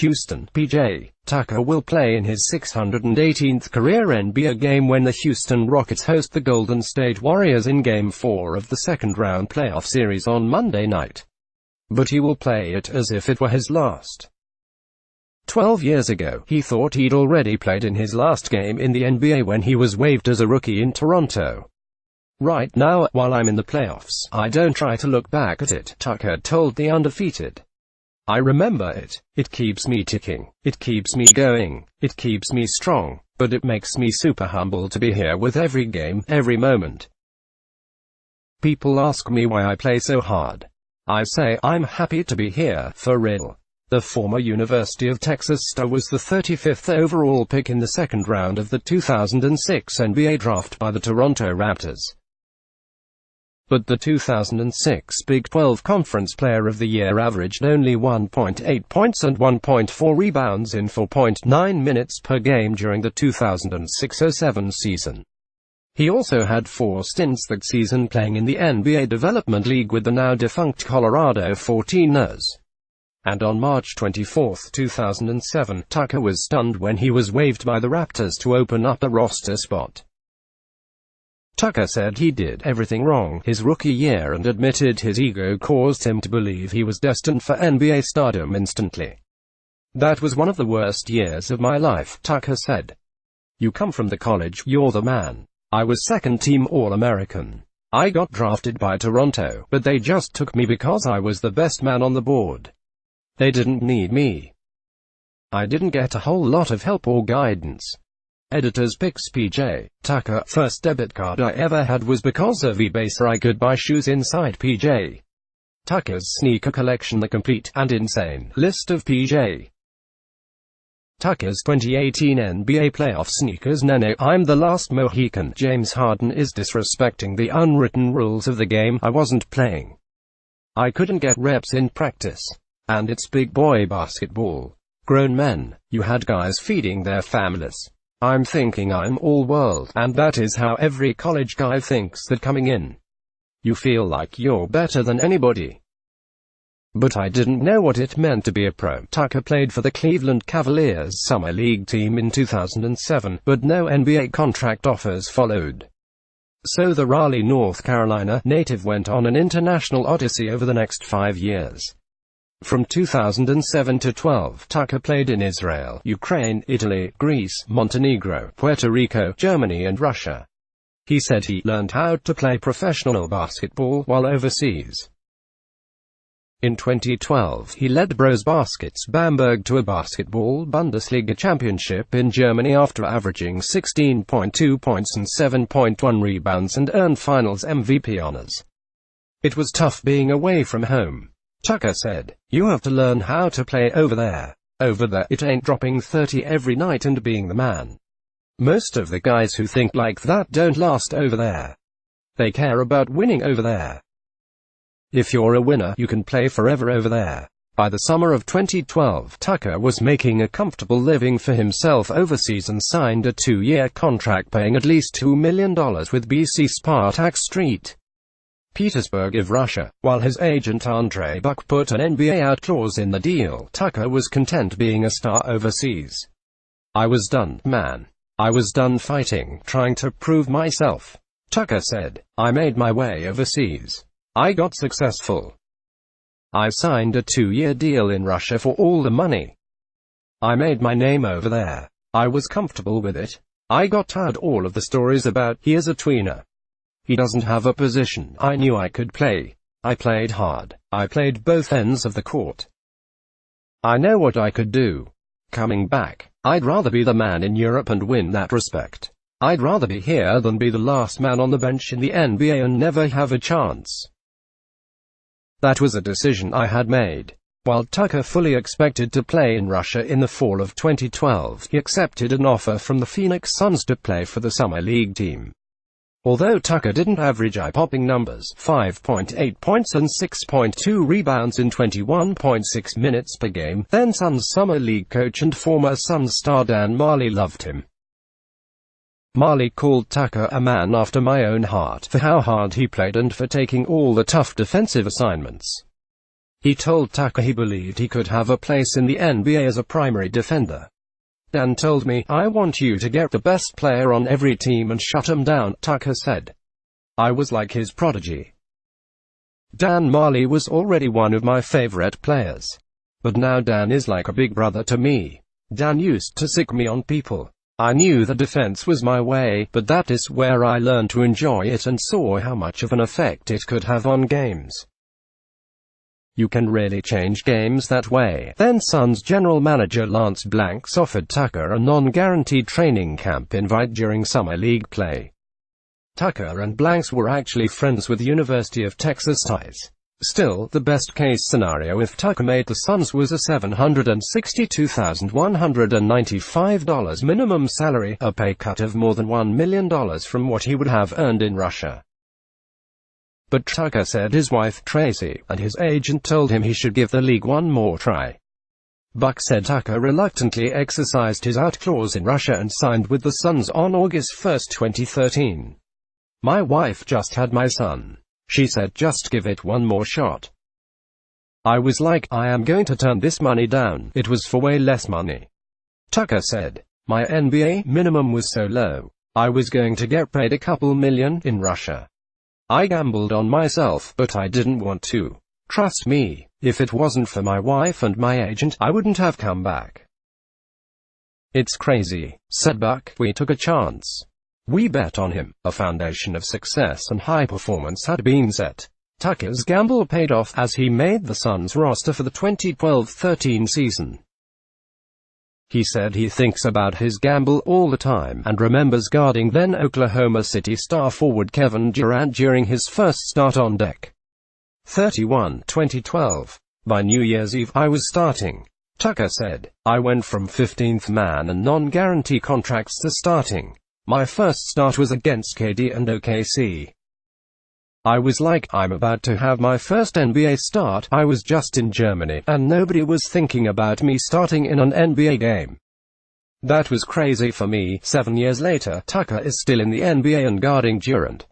Houston, P.J. Tucker will play in his 618th career NBA game when the Houston Rockets host the Golden State Warriors in Game 4 of the second-round playoff series on Monday night. But he will play it as if it were his last. 12 years ago, he thought he'd already played in his last game in the NBA when he was waived as a rookie in Toronto. "Right now, while I'm in the playoffs, I don't try to look back at it," Tucker told The Undefeated. "I remember it. It keeps me ticking. It keeps me going. It keeps me strong. But it makes me super humble to be here with every game, every moment. People ask me why I play so hard. I say, I'm happy to be here, for real." The former University of Texas star was the 35th overall pick in the second round of the 2006 NBA draft by the Toronto Raptors. But the 2006 Big 12 Conference Player of the Year averaged only 1.8 points and 1.4 rebounds in 4.9 minutes per game during the 2006-07 season. He also had 4 stints that season playing in the NBA Development League with the now-defunct Colorado 14ers. And on March 24, 2007, Tucker was stunned when he was waived by the Raptors to open up a roster spot. Tucker said he did everything wrong his rookie year and admitted his ego caused him to believe he was destined for NBA stardom instantly. "That was one of the worst years of my life," Tucker said. "You come from the college, you're the man. I was second-team All-American. I got drafted by Toronto, but they just took me because I was the best man on the board. They didn't need me. I didn't get a whole lot of help or guidance." Editor's Picks. P.J. Tucker, "First debit card I ever had was because of eBay so I could buy shoes inside." P.J. Tucker's sneaker collection. The complete and insane list of P.J. Tucker's 2018 NBA playoff sneakers. "Nene, I'm the last Mohican. James Harden is disrespecting the unwritten rules of the game. I wasn't playing. I couldn't get reps in practice. And it's big boy basketball. Grown men. You had guys feeding their families. I'm thinking I'm all world, and that is how every college guy thinks that coming in. You feel like you're better than anybody. But I didn't know what it meant to be a pro." Tucker played for the Cleveland Cavaliers Summer League team in 2007, but no NBA contract offers followed. So the Raleigh, North Carolina native went on an international odyssey over the next 5 years. From 2007 to 12, Tucker played in Israel, Ukraine, Italy, Greece, Montenegro, Puerto Rico, Germany and Russia. He said he learned how to play professional basketball while overseas. In 2012, he led Bros Baskets Bamberg to a basketball Bundesliga championship in Germany after averaging 16.2 points and 7.1 rebounds and earned Finals MVP honors. "It was tough being away from home," Tucker said. "You have to learn how to play over there. Over there, it ain't dropping 30 every night and being the man. Most of the guys who think like that don't last over there. They care about winning over there. If you're a winner, you can play forever over there." By the summer of 2012, Tucker was making a comfortable living for himself overseas and signed a 2-year contract paying at least $2 million with BC Spartak St. Petersburg of Russia. While his agent Andre Buck put an NBA out clause in the deal, Tucker was content being a star overseas. "I was done, man. I was done fighting, trying to prove myself," Tucker said. "I made my way overseas. I got successful. I signed a 2-year deal in Russia for all the money. I made my name over there. I was comfortable with it. I got tired all of the stories about, here's a tweener. He doesn't have a position. I knew I could play. I played hard. I played both ends of the court. I know what I could do. Coming back, I'd rather be the man in Europe and win that respect. I'd rather be here than be the last man on the bench in the NBA and never have a chance." That was a decision I had made. While Tucker fully expected to play in Russia in the fall of 2012, he accepted an offer from the Phoenix Suns to play for the Summer League team. Although Tucker didn't average eye-popping numbers, 5.8 points and 6.2 rebounds in 21.6 minutes per game, then Suns Summer League coach and former Suns star Dan Majerle loved him. Majerle called Tucker a man after my own heart for how hard he played and for taking all the tough defensive assignments. He told Tucker he believed he could have a place in the NBA as a primary defender. Dan told me, "I want you to get the best player on every team and shut him down," Tucker said. "I was like his prodigy. Dan Marley was already one of my favorite players. But now Dan is like a big brother to me. Dan used to sick me on people. I knew the defense was my way, but that is where I learned to enjoy it and saw how much of an effect it could have on games. You can really change games that way." Then Suns general manager Lance Blanks offered Tucker a non-guaranteed training camp invite during summer league play. Tucker and Blanks were actually friends with University of Texas ties. Still, the best-case scenario if Tucker made the Suns was a $762,195 minimum salary, a pay cut of more than $1 million from what he would have earned in Russia. But Tucker said his wife Tracy and his agent told him he should give the league one more try. Buck said Tucker reluctantly exercised his out clause in Russia and signed with the Suns on August 1, 2013. "My wife just had my son. She said just give it one more shot. I was like, I am going to turn this money down. It was for way less money." Tucker said, "My NBA minimum was so low. I was going to get paid a couple million in Russia. I gambled on myself, but I didn't want to. Trust me, if it wasn't for my wife and my agent, I wouldn't have come back." "It's crazy," said Buck. "We took a chance. We bet on him. A foundation of success and high performance had been set. Tucker's gamble paid off as he made the Suns roster for the 2012-13 season. He said he thinks about his gamble all the time and remembers guarding then Oklahoma City star forward Kevin Durant during his first start on deck. 2012. By New Year's Eve, I was starting." Tucker said, "I went from 15th man and non-guarantee contracts to starting. My first start was against KD and OKC. I was like, I'm about to have my first NBA start. I was just in Germany, and nobody was thinking about me starting in an NBA game. That was crazy for me." 7 years later, Tucker is still in the NBA and guarding Durant.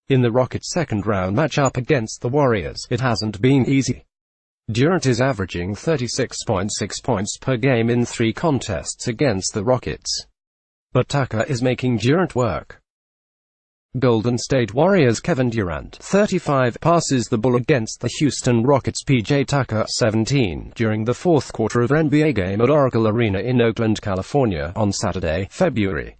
In the Rockets' second-round matchup against the Warriors, it hasn't been easy. Durant is averaging 36.6 points per game in 3 contests against the Rockets. But Tucker is making Durant work. Golden State Warriors Kevin Durant, 35, passes the ball against the Houston Rockets P.J. Tucker, 17, during the fourth quarter of an NBA game at Oracle Arena in Oakland, California, on Saturday, February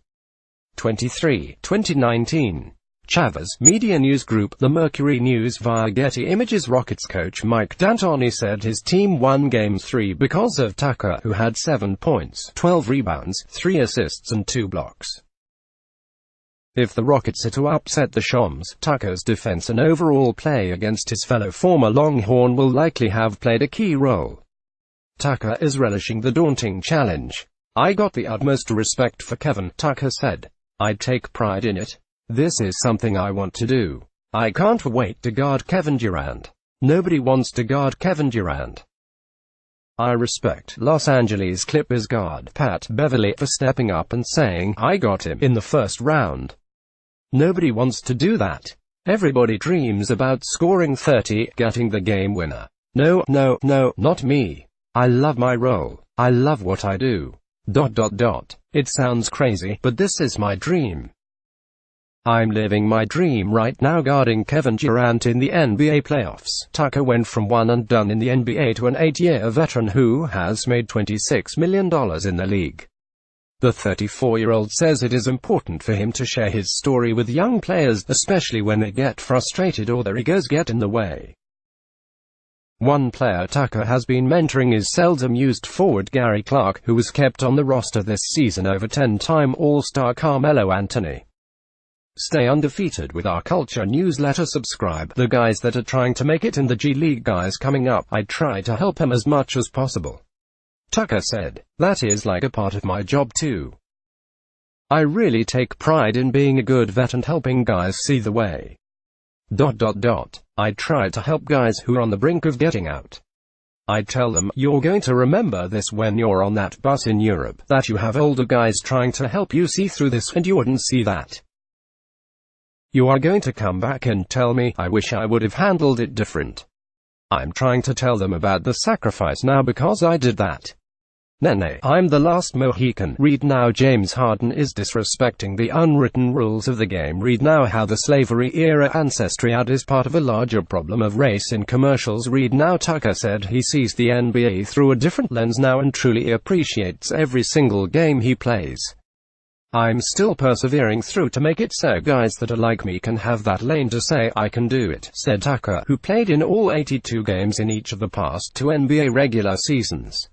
23, 2019. Chavez Media News Group. The Mercury News via Getty Images. Rockets coach Mike D'Antoni said his team won Game 3 because of Tucker, who had 7 points, 12 rebounds, 3 assists and 2 blocks. If the Rockets are to upset the Shams, Tucker's defense and overall play against his fellow former Longhorn will likely have played a key role. Tucker is relishing the daunting challenge. "I got the utmost respect for Kevin," Tucker said. "I take pride in it. This is something I want to do. I can't wait to guard Kevin Durant. Nobody wants to guard Kevin Durant. I respect Los Angeles Clippers guard Pat Beverly for stepping up and saying, 'I got him in the first round.' Nobody wants to do that. Everybody dreams about scoring 30, getting the game winner. No, not me. I love my role. I love what I do. ... It sounds crazy, but this is my dream. I'm living my dream right now guarding Kevin Durant in the NBA playoffs." Tucker went from one and done in the NBA to an 8-year veteran who has made $26 million in the league. The 34-year-old says it is important for him to share his story with young players, especially when they get frustrated or their egos get in the way. One player Tucker has been mentoring is seldom-used forward Gary Clark, who was kept on the roster this season over 10-time All-Star Carmelo Anthony. Stay undefeated with our Culture newsletter. Subscribe. The guys that are trying to make it in the G League guys coming up, I try to help them as much as possible. Tucker said, "That is like a part of my job too. I really take pride in being a good vet and helping guys see the way. ... I try to help guys who are on the brink of getting out. I tell them, you're going to remember this when you're on that bus in Europe, that you have older guys trying to help you see through this and you wouldn't see that. You are going to come back and tell me, I wish I would have handled it different. I'm trying to tell them about the sacrifice now because I did that. Nene, I'm the last Mohican. Read now. James Harden is disrespecting the unwritten rules of the game. Read now how the slavery-era ancestry ad is part of a larger problem of race in commercials. Read now. Tucker said he sees the NBA through a different lens now and truly appreciates every single game he plays. I'm still persevering through to make it so guys that are like me can have that lane to say I can do it, said Tucker, who played in all 82 games in each of the past 2 NBA regular seasons.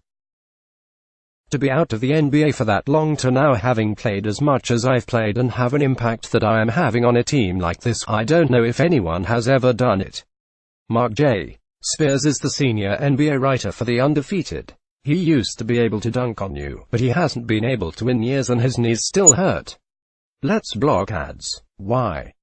To be out of the NBA for that long, to now having played as much as I've played and have an impact that I am having on a team like this, I don't know if anyone has ever done it. Mark J. Spears is the senior NBA writer for The Undefeated. He used to be able to dunk on you, but he hasn't been able to in years and his knees still hurt. Let's block ads. Why?